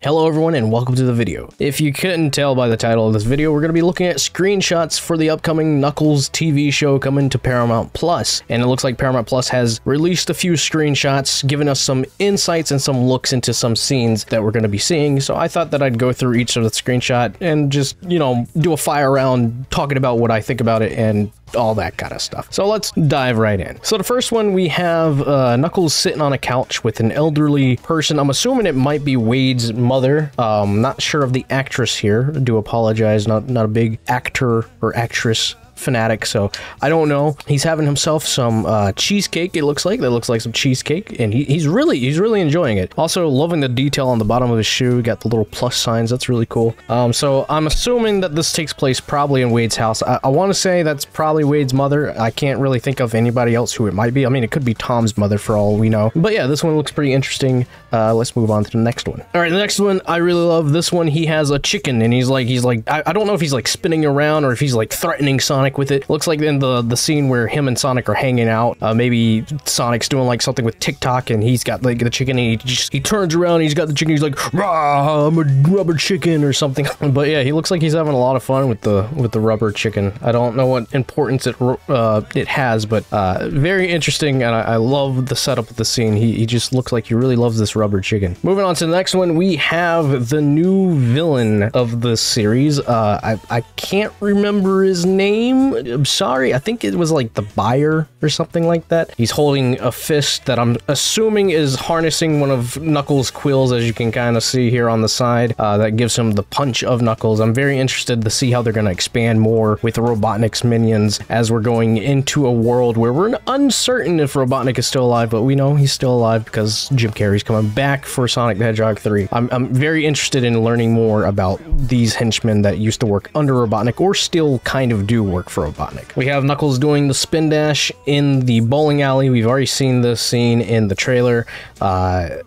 Hello everyone and welcome to the video. If you couldn't tell by the title of this video, we're going to be looking at screenshots for the upcoming Knuckles TV show coming to Paramount Plus. And it looks like Paramount Plus has released a few screenshots, giving us some insights and some looks into some scenes that we're going to be seeing. So I thought that I'd go through each of the screenshot and just, you know, do a fire round talking about what I think about it and all that kind of stuff. So let's dive right in. So the first one, we have Knuckles sitting on a couch with an elderly person. I'm assuming it might be Wade's mother. Not sure of the actress here. I do apologize. Not a big actor or actress fanatic, so I don't know. He's having himself some cheesecake. It looks like some cheesecake, and he's really enjoying it. Also loving the detail on the bottom of his shoe. Got the little plus signs. That's really cool. So I'm assuming that this takes place probably in Wade's house. I want to say that's probably Wade's mother. I can't really think of anybody else who it might be. I mean, it could be Tom's mother for all we know. But yeah, this one looks pretty interesting. Let's move on to the next one. All right, the next one, I really love this one. He has a chicken, and he's like I don't know if he's like spinning around or if he's like threatening Sonic with it. Looks like in the scene where him and Sonic are hanging out, maybe Sonic's doing like something with TikTok, and he's got like the chicken, and he turns around, and he's got the chicken, he's like, "Rah, I'm a rubber chicken," or something. But yeah, he looks like he's having a lot of fun with the rubber chicken. I don't know what importance it has, but very interesting, and I love the setup of the scene. He just looks like he really loves this rubber chicken. Moving on to the next one, we have the new villain of the series. I can't remember his name. I'm sorry, I think it was like the buyer or something like that. He's holding a fist that I'm assuming is harnessing one of Knuckles' quills, as you can kind of see here on the side. That gives him the punch of Knuckles. I'm very interested to see how they're going to expand more with the Robotnik's minions as we're going into a world where we're uncertain if Robotnik is still alive, but we know he's still alive because Jim Carrey's coming back for Sonic the Hedgehog 3. I'm very interested in learning more about these henchmen that used to work under Robotnik or still kind of do work for Robotnik. We have Knuckles doing the spin dash in the bowling alley. We've already seen this scene in the trailer. I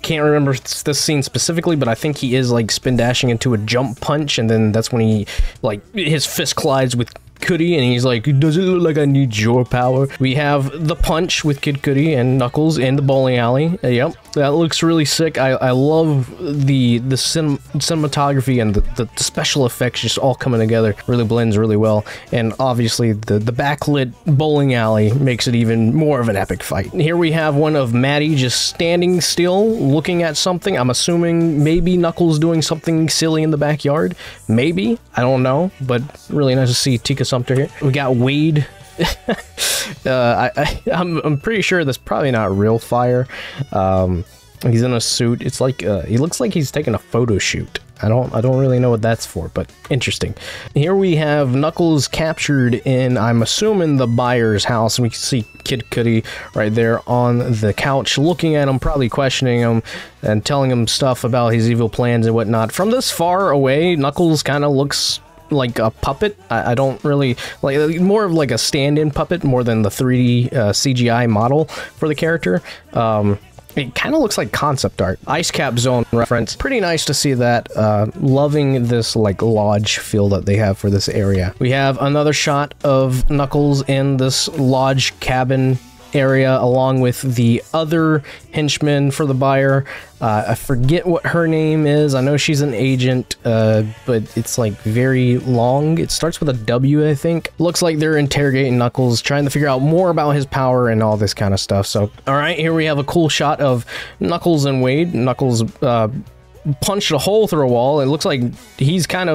can't remember this scene specifically, but I think he is like spin dashing into a jump punch, and then that's when he like his fist collides with Cudi, and he's like, "Does it look like I need your power?" We have the punch with Kid Cudi and Knuckles in the bowling alley. Yep, that looks really sick. I love the cinematography and the special effects just all coming together. Really blends really well, and obviously the backlit bowling alley makes it even more of an epic fight. Here we have one of Maddie just standing still, looking at something. I'm assuming maybe Knuckles doing something silly in the backyard. Maybe, I don't know, but really nice to see Tika Sumpter here. We got Wade. I'm pretty sure that's probably not real fire. He's in a suit. It's like he looks like he's taking a photo shoot. I don't really know what that's for, but interesting. Here we have Knuckles captured in, I'm assuming, the buyer's house, and we can see Kid Cudi right there on the couch looking at him, probably questioning him and telling him stuff about his evil plans and whatnot. From this far away, Knuckles kind of looks like a puppet. I don't really like, more of like a stand-in puppet more than the 3D CGI model for the character. It kind of looks like concept art. Ice Cap Zone reference. Pretty nice to see that. Loving this like lodge feel that they have for this area. We have another shot of Knuckles in this lodge cabin area along with the other henchman for the buyer. I forget what her name is. I know she's an agent, but it's like very long. It starts with a W, I think. Looks like they're interrogating Knuckles, trying to figure out more about his power and all this kind of stuff. So, all right, here we have a cool shot of Knuckles and Wade. Knuckles punched a hole through a wall. It looks like Wade's kind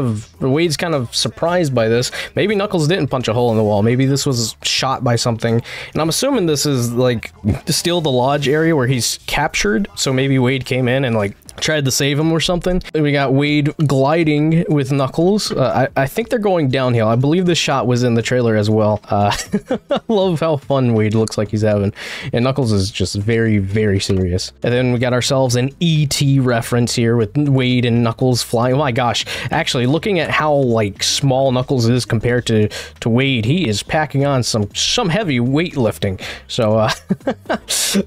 of surprised by this. Maybe Knuckles didn't punch a hole in the wall. Maybe this was shot by something. And I'm assuming this is like still the lodge area where he's captured. So maybe Wade came in and like tried to save him or something. And we got Wade gliding with Knuckles. I think they're going downhill. I believe this shot was in the trailer as well. I love how fun Wade looks like he's having. And Knuckles is just very serious. And then we got ourselves an E.T. reference here with Wade and Knuckles flying. Oh my gosh. Actually, looking at how like small Knuckles is compared to Wade, he is packing on some heavy weightlifting. So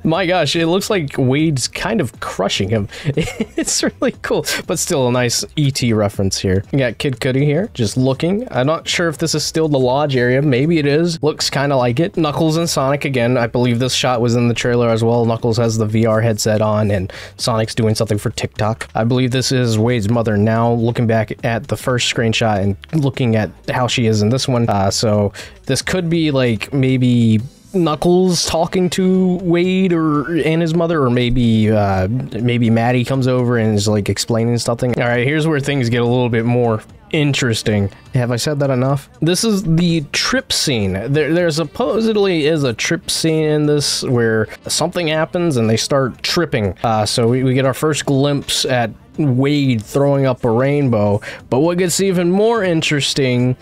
my gosh, it looks like Wade's kind of crushing him. It's really cool, but still a nice E.T. reference here. You got Kid Cudi here, just looking. I'm not sure if this is still the lodge area. Maybe it is. Looks kind of like it. Knuckles and Sonic again. I believe this shot was in the trailer as well. Knuckles has the VR headset on, and Sonic's doing something for TikTok. I believe this is Wade's mother now, looking back at the first screenshot and looking at how she is in this one. So this could be like maybe Knuckles talking to Wade and his mother, or maybe Maddie comes over and is like explaining something. All right, here's where things get a little bit more interesting. Have I said that enough? This is the trip scene. There supposedly is a trip scene in this where something happens and they start tripping. So we get our first glimpse at Wade throwing up a rainbow. But what gets even more interesting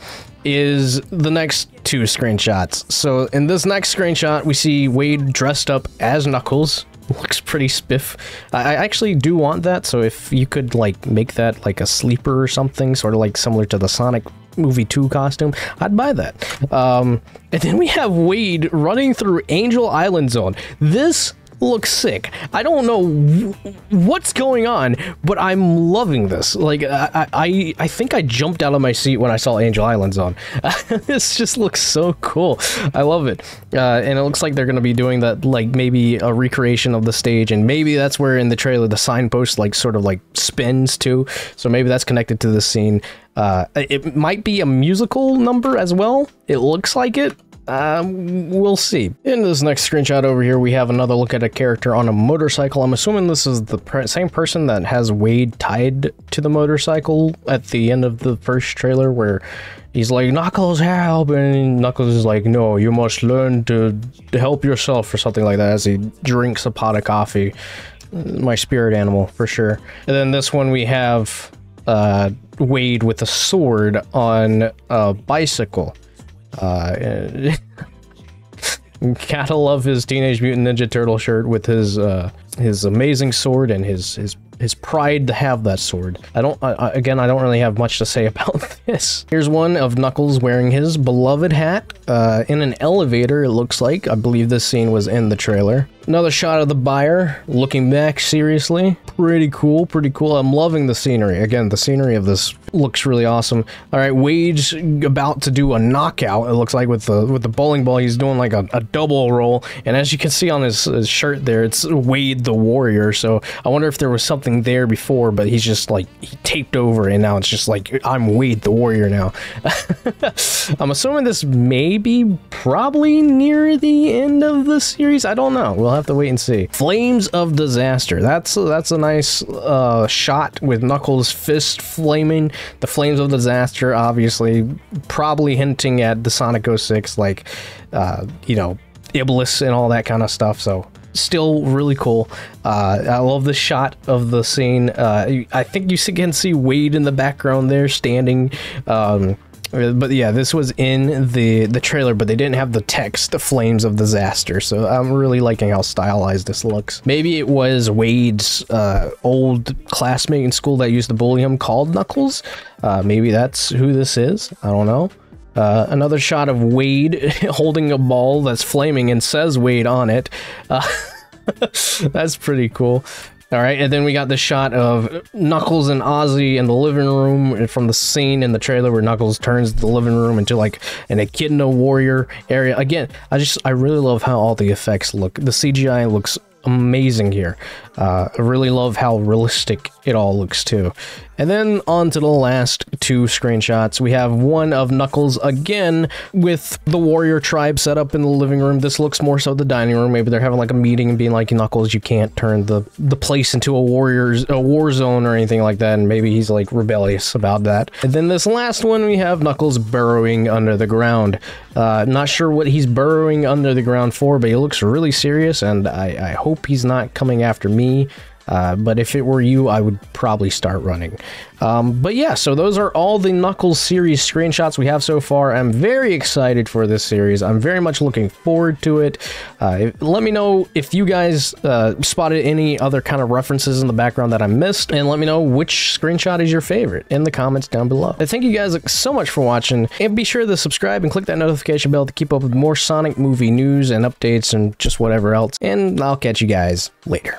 is the next two screenshots. So in this next screenshot, we see Wade dressed up as Knuckles. Looks pretty spiff. I actually do want that, so if you could like make that like a sleeper or something, sort of like similar to the Sonic Movie 2 costume, I'd buy that. And then we have Wade running through Angel Island Zone. This looks sick. I don't know what's going on, but I'm loving this. Like, I think I jumped out of my seat when I saw Angel Island Zone. This just looks so cool. I love it. And it looks like they're going to be doing that, like maybe a recreation of the stage, and maybe that's where in the trailer the signpost like sort of like spins too. So maybe that's connected to the scene. It might be a musical number as well. It looks like it. We'll see. In this next screenshot over here, we have another look at a character on a motorcycle. I'm assuming this is the same person that has Wade tied to the motorcycle at the end of the first trailer, where he's like, Knuckles, help! And Knuckles is like, no, you must learn to help yourself, or something like that, as he drinks a pot of coffee. My spirit animal, for sure. And then this one, we have Wade with a sword on a bicycle. Gotta love his Teenage Mutant Ninja Turtle shirt with his amazing sword and his pride to have that sword. Again, I don't really have much to say about this. Here's one of Knuckles wearing his beloved hat in an elevator, it looks like. I believe this scene was in the trailer. Another shot of the buyer looking back seriously. Pretty cool, pretty cool. I'm loving the scenery. Again, the scenery of this looks really awesome. All right, Wade's about to do a knockout, it looks like, with the bowling ball. He's doing like a double roll, and as you can see on his shirt there, it's Wade the Warrior. So I wonder if there was something there before, but he's just like, he taped over, and now it's just like, I'm Wade the Warrior now. I'm assuming this may be probably near the end of the series. I don't know. We'll have to wait and see. Flames of Disaster. That's a nice shot with Knuckles' fist flaming. The Flames of Disaster, obviously, probably hinting at the Sonic 06, like, you know, Iblis and all that kind of stuff. So still really cool. I love the shot of the scene. I think you can see Wade in the background there standing. But yeah, this was in the trailer, but they didn't have the text, the Flames of Disaster, so I'm really liking how stylized this looks. Maybe it was Wade's old classmate in school that used to bully him called Knuckles. Maybe that's who this is. I don't know. Another shot of Wade holding a ball that's flaming and says Wade on it. That's pretty cool. All right, and then we got the shot of Knuckles and Ozzy in the living room from the scene in the trailer where Knuckles turns the living room into like an Echidna Warrior area. Again, I really love how all the effects look. The CGI looks amazing here. I really love how realistic it all looks too. And then on to the last two screenshots. We have one of Knuckles again with the warrior tribe set up in the living room. This looks more so the dining room. Maybe they're having like a meeting and being like, Knuckles, you can't turn the place into a war zone or anything like that. And maybe he's like rebellious about that. And then this last one, we have Knuckles burrowing under the ground. Not sure what he's burrowing under the ground for, but he looks really serious, and I hope he's not coming after me. But if it were you, I would probably start running. But yeah, so those are all the Knuckles series screenshots we have so far. I'm very excited for this series. I'm very much looking forward to it. Let me know if you guys spotted any other kind of references in the background that I missed, and let me know which screenshot is your favorite in the comments down below. Thank you guys so much for watching, and be sure to subscribe and click that notification bell to keep up with more Sonic movie news and updates and just whatever else, and I'll catch you guys later.